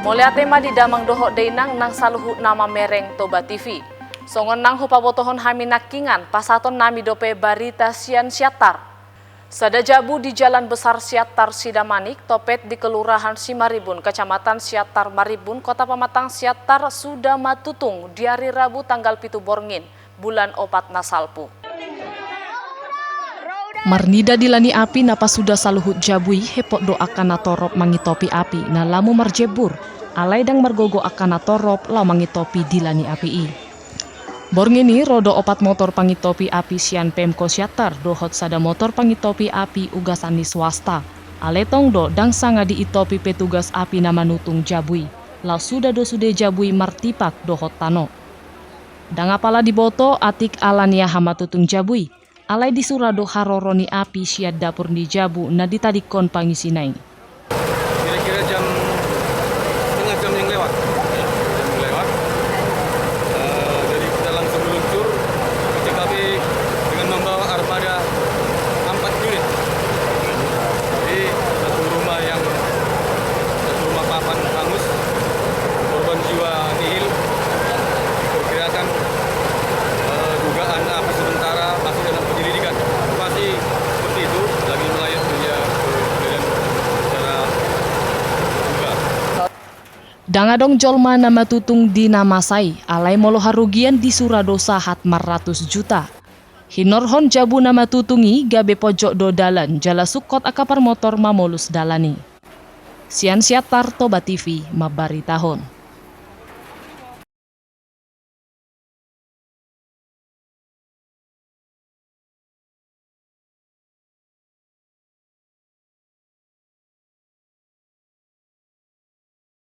Mulia tema di damang dohok deinang nang saluhu nama mereng Toba TV. Songon nang hupabotohon hami nakingan pasaton nami dope barita sian siatar. Sada jabu di Jalan Besar Siatar Sidamanik, topet di Kelurahan Simaribun, Kecamatan Siatar Maribun, Kota Pamatang Siatar sudah matutung di hari Rabu tanggal 7 Borngin, bulan opat nasalpu. Marnida dilani api napa sudah saluhut jabui hepok do akan natorop mangitopi api na lamu marjebur alai dang margogo akan natorop lau mangitopi dilani api i. Borngini rodo opat motor pangitopi api sian Pemko Siatar dohot sada motor pangitopi api ugasani swasta. Aletong do dang sanga diitopi petugas api nama nutung jabui. Lau sudah do sude jabui martipak dohot tano. Dang apala diboto atik alania hama tutung jabui. Alai di surado haroroni api siat dapur di jabu na ditadikon pangisinai. Kira-kira setengah jam yang lewat. Jadi kita langsung meluncur ke TKP dengan membawa armada 4 unit. Jadi satu rumah papan hangus, korban jiwa nihil. Diperkirakan dugaan api sementara masih dalam penyelidikan. Masih seperti itu, lagi melayat dunia kemudian secara juga. Dangadong jolma nama tutung di nama sai, alai molo harugian di suradosa hat 400 juta. Hinorhon jabu nama tutungi gabe pojok do dalan jala sukot akapar motor mamolus dalani. Sian Siatar Toba TV mabari tahun.